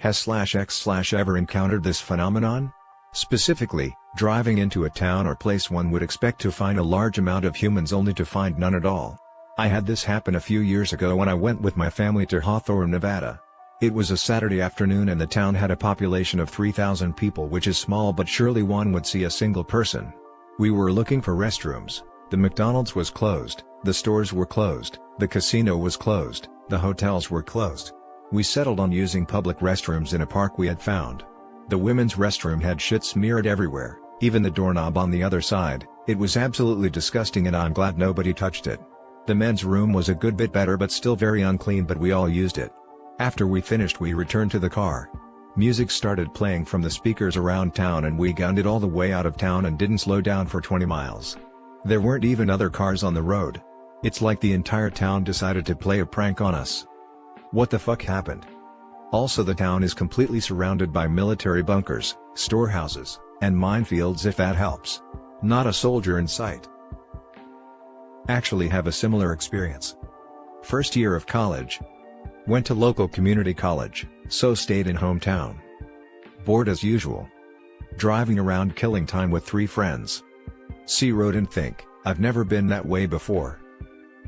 Has/X/ever encountered this phenomenon? Specifically, driving into a town or place one would expect to find a large amount of humans only to find none at all. I had this happen a few years ago when I went with my family to Hawthorne, Nevada. It was a Saturday afternoon and the town had a population of 3,000 people, which is small, but surely one would see a single person. We were looking for restrooms. The McDonald's was closed, the stores were closed, the casino was closed, the hotels were closed. We settled on using public restrooms in a park we had found. The women's restroom had shit smeared everywhere, even the doorknob on the other side. It was absolutely disgusting and I'm glad nobody touched it. The men's room was a good bit better but still very unclean, but we all used it. After we finished, we returned to the car. Music started playing from the speakers around town and we gunned it all the way out of town and didn't slow down for 20 miles. There weren't even other cars on the road. It's like the entire town decided to play a prank on us. What the fuck happened? Also, the town is completely surrounded by military bunkers, storehouses, and minefields, if that helps. Not a soldier in sight. Actually have a similar experience. First year of college. Went to local community college, so stayed in hometown. Bored as usual. Driving around killing time with 3 friends. See road and think, I've never been that way before.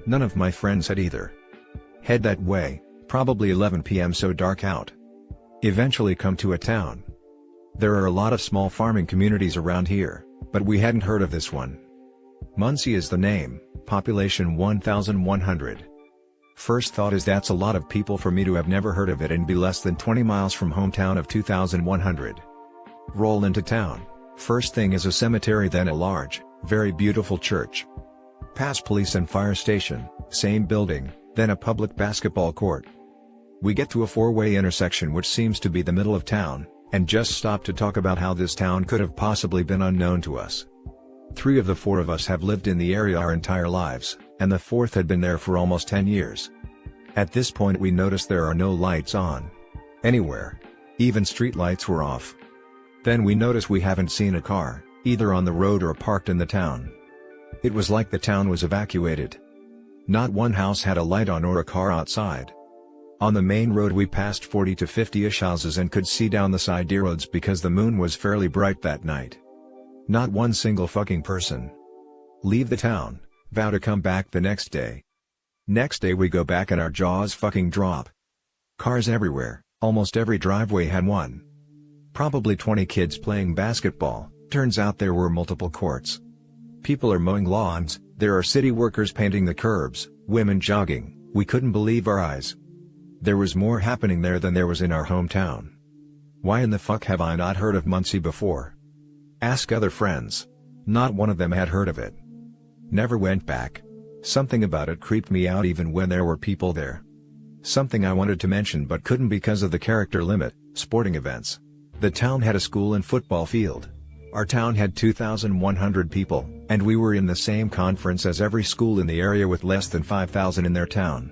None of my friends had either. Head that way, probably 11 p.m. so dark out. Eventually come to a town. There are a lot of small farming communities around here, but we hadn't heard of this one. Muncie is the name, population 1,100. First thought is that's a lot of people for me to have never heard of it and be less than 20 miles from hometown of 2,100. Roll into town. First thing is a cemetery, then a large, very beautiful church. Pass police and fire station, same building, then a public basketball court. We get to a 4-way intersection which seems to be the middle of town, and just stop to talk about how this town could have possibly been unknown to us. 3 of the 4 of us have lived in the area our entire lives, and the 4th had been there for almost 10 years. At this point we notice there are no lights on. Anywhere. Even street lights were off. Then we notice we haven't seen a car, either on the road or parked in the town. It was like the town was evacuated. Not one house had a light on or a car outside. On the main road we passed 40 to 50-ish houses and could see down the side roads because the moon was fairly bright that night. Not one single fucking person. Leave the town, vow to come back the next day. Next day we go back and our jaws fucking drop. Cars everywhere, almost every driveway had one. Probably 20 kids playing basketball, turns out there were multiple courts. People are mowing lawns, there are city workers painting the curbs, women jogging, we couldn't believe our eyes. There was more happening there than there was in our hometown. Why in the fuck have I not heard of Muncie before? Ask other friends. Not one of them had heard of it. Never went back. Something about it creeped me out even when there were people there. Something I wanted to mention but couldn't because of the character limit, sporting events. The town had a school and football field. Our town had 2,100 people, and we were in the same conference as every school in the area with less than 5,000 in their town.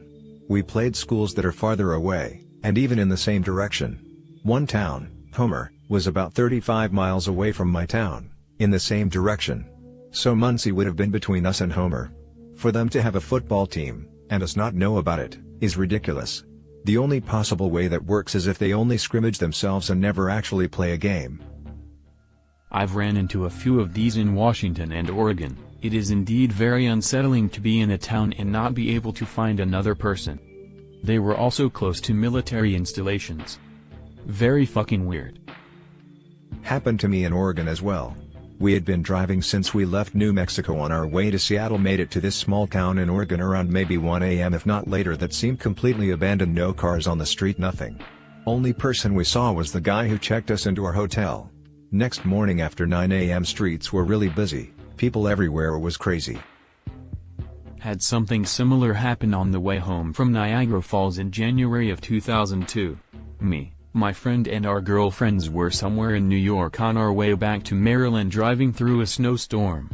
We played schools that are farther away, and even in the same direction. One town, Homer, was about 35 miles away from my town, in the same direction. So Muncie would have been between us and Homer. For them to have a football team, and us not know about it, is ridiculous. The only possible way that works is if they only scrimmage themselves and never actually play a game. I've ran into a few of these in Washington and Oregon. It is indeed very unsettling to be in a town and not be able to find another person. They were also close to military installations. Very fucking weird. Happened to me in Oregon as well. We had been driving since we left New Mexico on our way to Seattle, made it to this small town in Oregon around maybe 1 a.m. if not later, that seemed completely abandoned, no cars on the street, nothing. Only person we saw was the guy who checked us into our hotel. Next morning after 9 a.m. streets were really busy, people everywhere, it was crazy. Had something similar happen on the way home from Niagara Falls in January of 2002. Me, my friend and our girlfriends were somewhere in New York on our way back to Maryland driving through a snowstorm.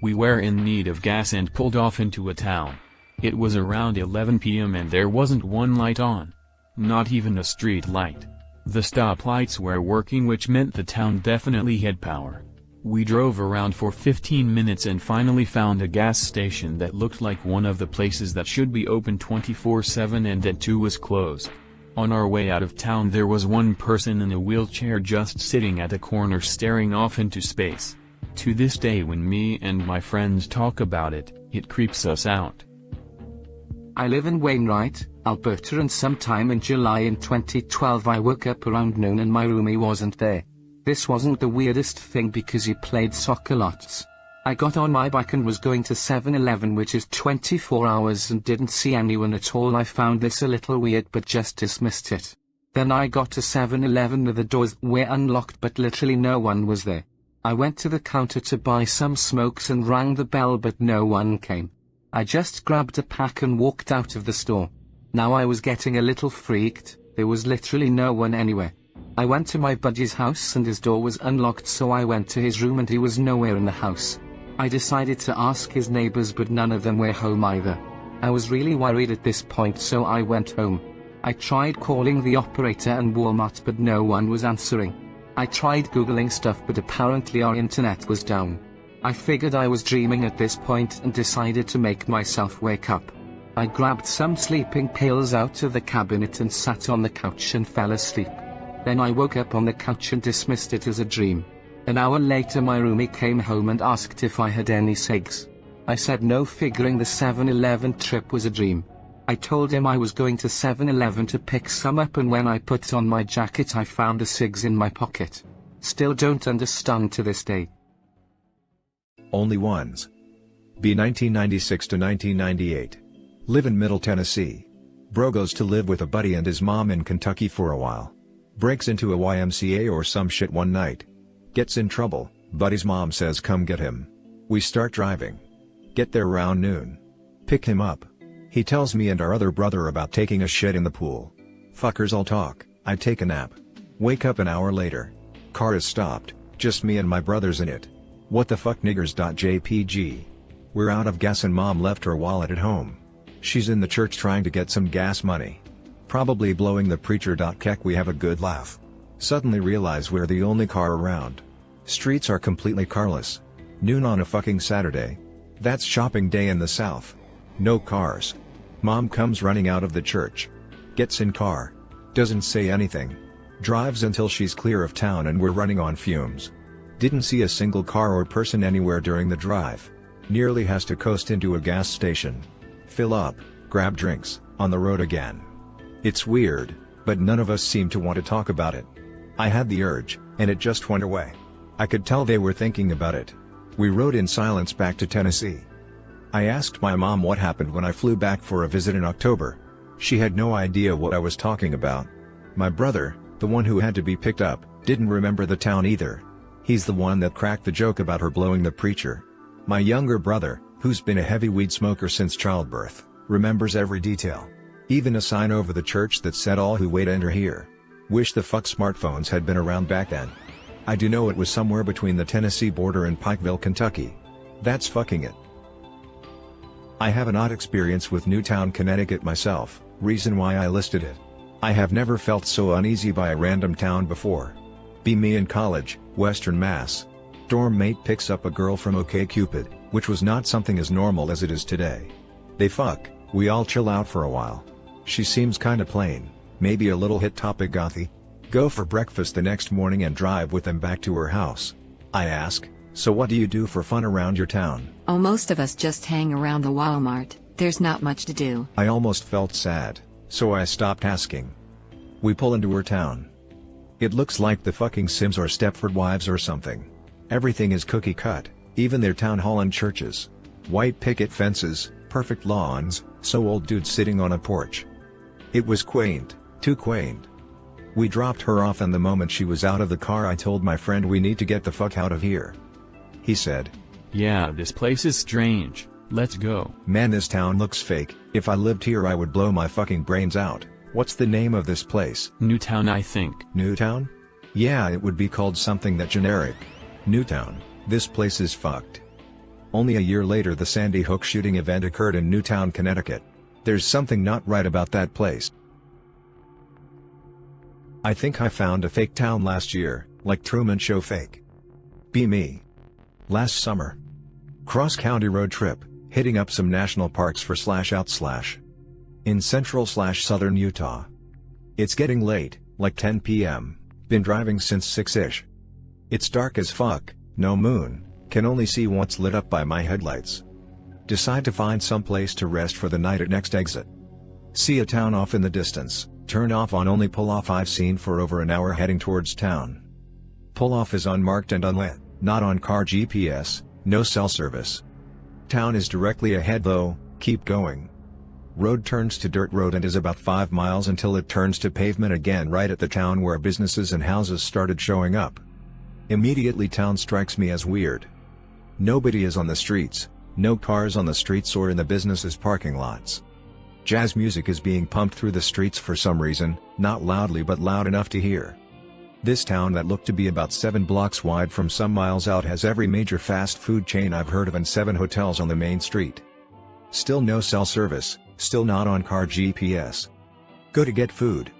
We were in need of gas and pulled off into a town. It was around 11 p.m. and there wasn't one light on. Not even a street light. The stoplights were working, which meant the town definitely had power. We drove around for 15 minutes and finally found a gas station that looked like one of the places that should be open 24/7 and that too was closed. On our way out of town there was one person in a wheelchair just sitting at a corner staring off into space. To this day when me and my friends talk about it, it creeps us out. I live in Wainwright, Alberta, and sometime in July in 2012 I woke up around noon and my roomie wasn't there. This wasn't the weirdest thing because he played soccer lots. I got on my bike and was going to 7-Eleven, which is 24 hours, and didn't see anyone at all. I found this a little weird but just dismissed it. Then I got to 7-Eleven where the doors were unlocked but literally no one was there. I went to the counter to buy some smokes and rang the bell but no one came. I just grabbed a pack and walked out of the store. Now I was getting a little freaked, there was literally no one anywhere. I went to my buddy's house and his door was unlocked, so I went to his room and he was nowhere in the house. I decided to ask his neighbors but none of them were home either. I was really worried at this point, so I went home. I tried calling the operator and Walmart but no one was answering. I tried googling stuff but apparently our internet was down. I figured I was dreaming at this point and decided to make myself wake up. I grabbed some sleeping pills out of the cabinet and sat on the couch and fell asleep. Then I woke up on the couch and dismissed it as a dream. An hour later my roomie came home and asked if I had any cigs. I said no, figuring the 7-Eleven trip was a dream. I told him I was going to 7-Eleven to pick some up, and when I put on my jacket I found the cigs in my pocket. Still don't understand to this day. Only ones. B. 1996 to 1998. Live in Middle Tennessee. Bro goes to live with a buddy and his mom in Kentucky for a while. Breaks into a YMCA or some shit one night. Gets in trouble, buddy's mom says come get him. We start driving. Get there around noon. Pick him up. He tells me and our other brother about taking a shit in the pool. Fuckers all talk, I take a nap. Wake up an hour later. Car is stopped, just me and my brothers in it. What the fuck niggers.jpg. We're out of gas and mom left her wallet at home. She's in the church trying to get some gas money. Probably blowing the preacher.kek. We have a good laugh. Suddenly realize we're the only car around. Streets are completely carless. Noon on a fucking Saturday. That's shopping day in the South. No cars. Mom comes running out of the church. Gets in car. Doesn't say anything. Drives until she's clear of town and we're running on fumes. Didn't see a single car or person anywhere during the drive. Nearly has to coast into a gas station. Fill up, grab drinks, on the road again. It's weird, but none of us seem to want to talk about it. I had the urge, and it just went away. I could tell they were thinking about it. We rode in silence back to Tennessee. I asked my mom what happened when I flew back for a visit in October. She had no idea what I was talking about. My brother, the one who had to be picked up, didn't remember the town either. He's the one that cracked the joke about her blowing the preacher. My younger brother, who's been a heavy weed smoker since childbirth, remembers every detail. Even a sign over the church that said all who wait enter here. Wish the fuck smartphones had been around back then. I do know it was somewhere between the Tennessee border and Pikeville, Kentucky. That's fucking it. I have an odd experience with Newtown, Connecticut myself, reason why I listed it. I have never felt so uneasy by a random town before. Be me in college, Western Mass. Dorm mate picks up a girl from OkCupid, which was not something as normal as it is today. They fuck, we all chill out for a while. She seems kinda plain, maybe a little hit topic gothy. Go for breakfast the next morning and drive with them back to her house. I ask, so what do you do for fun around your town? Oh, most of us just hang around the Walmart, there's not much to do. I almost felt sad, so I stopped asking. We pull into her town. It looks like the fucking Sims or Stepford Wives or something. Everything is cookie cut, even their town hall and churches. White picket fences, perfect lawns, so old dudes sitting on a porch. It was quaint, too quaint. We dropped her off and the moment she was out of the car I told my friend we need to get the fuck out of here. He said, Yeah, this place is strange, let's go. Man, this town looks fake. If I lived here I would blow my fucking brains out. What's the name of this place? Newtown, I think. Newtown? Yeah, it would be called something that generic. Newtown, this place is fucked. Only a year later the Sandy Hook shooting event occurred in Newtown, Connecticut. There's something not right about that place. I think I found a fake town last year, like Truman Show fake. Be me. Last summer. Cross-county road trip, hitting up some national parks for /out/. In central/southern Utah. It's getting late, like 10 p.m, been driving since 6ish. It's dark as fuck, no moon, can only see what's lit up by my headlights. Decide to find some place to rest for the night at next exit. See a town off in the distance, turn off on only pull off I've seen for over an hour heading towards town. Pull off is unmarked and unlit, not on car GPS, no cell service. Town is directly ahead though, keep going. Road turns to dirt road and is about 5 miles until it turns to pavement again right at the town where businesses and houses started showing up. Immediately town strikes me as weird. Nobody is on the streets, no cars on the streets or in the businesses' parking lots. Jazz music is being pumped through the streets for some reason, not loudly but loud enough to hear. This town that looked to be about 7 blocks wide from some miles out has every major fast food chain I've heard of and 7 hotels on the main street. Still no cell service, still not on car GPS. Go to get food.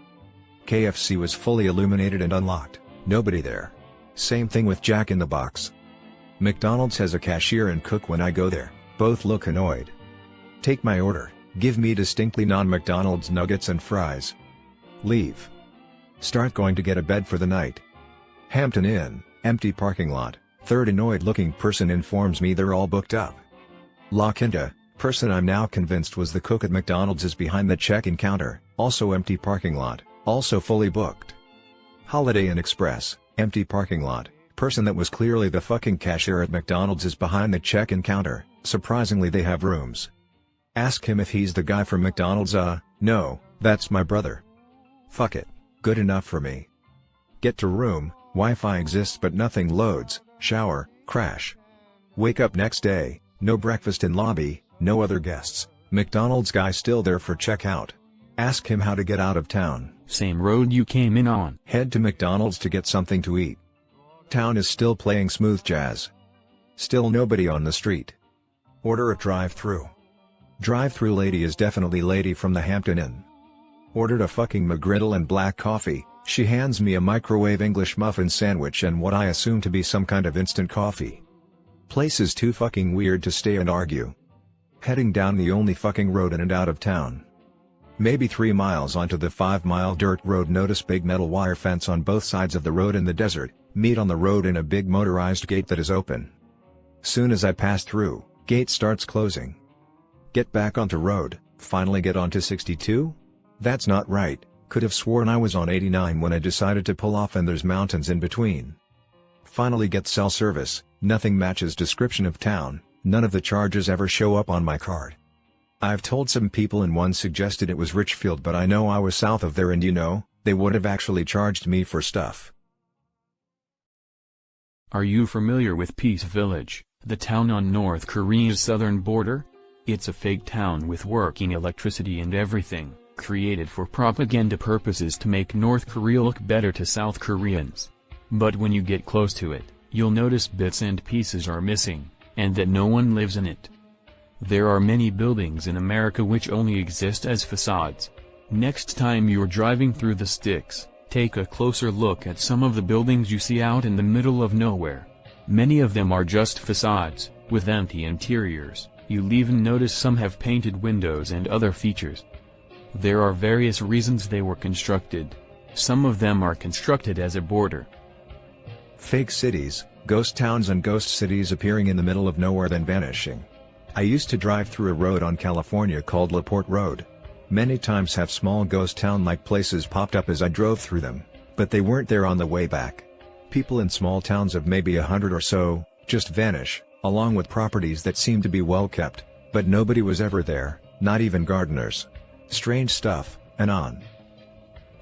KFC was fully illuminated and unlocked, nobody there. Same thing with Jack in the Box. McDonald's has a cashier and cook when I go there, both look annoyed. Take my order, give me distinctly non-McDonald's nuggets and fries. Leave. Start going to get a bed for the night. Hampton Inn, empty parking lot, third annoyed looking person informs me they're all booked up. La Quinta, person I'm now convinced was the cook at McDonald's is behind the check-in counter, also empty parking lot, also fully booked. Holiday Inn Express, empty parking lot, person that was clearly the fucking cashier at McDonald's is behind the check-in counter, surprisingly they have rooms. Ask him if he's the guy from McDonald's. No, that's my brother. Fuck it. Good enough for me. Get to room, Wi-Fi exists but nothing loads, shower, crash. Wake up next day, no breakfast in lobby, no other guests, McDonald's guy still there for checkout. Ask him how to get out of town. Same road you came in on. Head to McDonald's to get something to eat. Town is still playing smooth jazz. Still nobody on the street. Order a drive-through. Drive-through lady is definitely lady from the Hampton Inn. Ordered a fucking McGriddle and black coffee, she hands me a microwave English muffin sandwich and what I assume to be some kind of instant coffee. Place is too fucking weird to stay and argue. Heading down the only fucking road in and out of town. Maybe 3 miles onto the 5-mile dirt road notice big metal wire fence on both sides of the road in the desert, meet on the road in a big motorized gate that is open. Soon as I pass through, gate starts closing. Get back onto road, finally get onto 62? That's not right, could have sworn I was on 89 when I decided to pull off and there's mountains in between. Finally get cell service, nothing matches description of town, none of the charges ever show up on my card. I've told some people and one suggested it was Richfield but I know I was south of there and they would have actually charged me for stuff. Are you familiar with Peace Village, the town on North Korea's southern border? It's a fake town with working electricity and everything, created for propaganda purposes to make North Korea look better to South Koreans. But when you get close to it, you'll notice bits and pieces are missing, and that no one lives in it. There are many buildings in America which only exist as facades. Next time you're driving through the sticks, take a closer look at some of the buildings you see out in the middle of nowhere. Many of them are just facades, with empty interiors. You'll even notice some have painted windows and other features. There are various reasons they were constructed. Some of them are constructed as a border. Fake cities, ghost towns and ghost cities appearing in the middle of nowhere then vanishing. I used to drive through a road on California called LaPorte Road. Many times have small ghost town-like places popped up as I drove through them, but they weren't there on the way back. People in small towns of maybe 100 or so, just vanish, along with properties that seem to be well kept, but nobody was ever there, not even gardeners. Strange stuff, and on.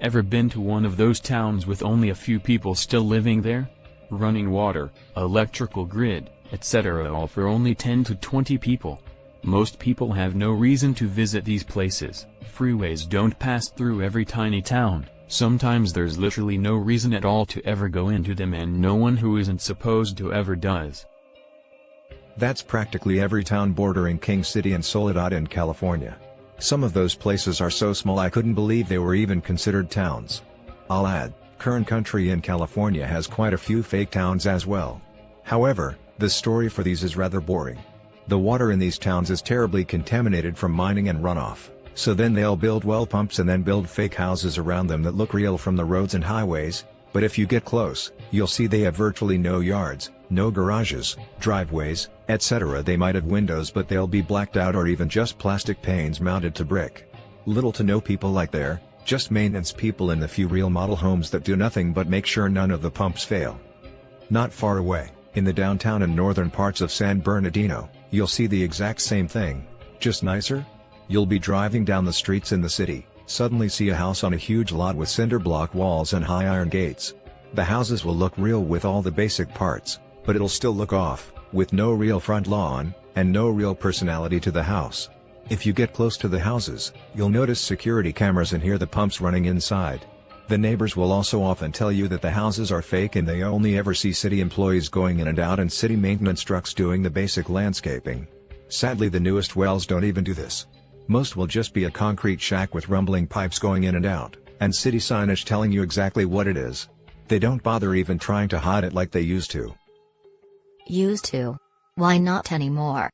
Ever been to one of those towns with only a few people still living there? Running water, electrical grid, etc. all for only 10 to 20 people. Most people have no reason to visit these places. Freeways don't pass through every tiny town. Sometimes there's literally no reason at all to ever go into them and no one who isn't supposed to ever does. That's practically every town bordering King City and Soledad in California. Some of those places are so small I couldn't believe they were even considered towns. I'll add, Kern Country in California has quite a few fake towns as well. However, the story for these is rather boring. The water in these towns is terribly contaminated from mining and runoff. So then they'll build well pumps and then build fake houses around them that look real from the roads and highways, but if you get close, you'll see they have virtually no yards, no garages, driveways, etc. They might have windows but they'll be blacked out or even just plastic panes mounted to brick. Little to no people like there, just maintenance people in the few real model homes that do nothing but make sure none of the pumps fail. Not far away, in the downtown and northern parts of San Bernardino, you'll see the exact same thing, just nicer. You'll be driving down the streets in the city, suddenly see a house on a huge lot with cinder block walls and high iron gates. The houses will look real with all the basic parts, but it'll still look off, with no real front lawn, and no real personality to the house. If you get close to the houses, you'll notice security cameras and hear the pumps running inside. The neighbors will also often tell you that the houses are fake and they only ever see city employees going in and out and city maintenance trucks doing the basic landscaping. Sadly, the newest wells don't even do this. Most will just be a concrete shack with rumbling pipes going in and out, and city signage telling you exactly what it is. They don't bother even trying to hide it like they used to. Used to? Why not anymore?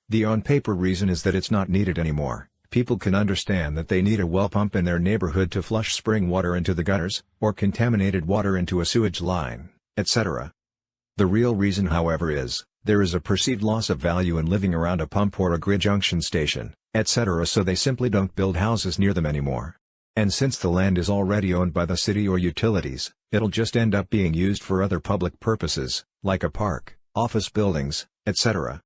The on-paper reason is that it's not needed anymore. People can understand that they need a well pump in their neighborhood to flush spring water into the gutters, or contaminated water into a sewage line, etc. The real reason, however, is, there is a perceived loss of value in living around a pump or a grid junction station, etc. So they simply don't build houses near them anymore. And since the land is already owned by the city or utilities, it'll just end up being used for other public purposes, like a park, office buildings, etc.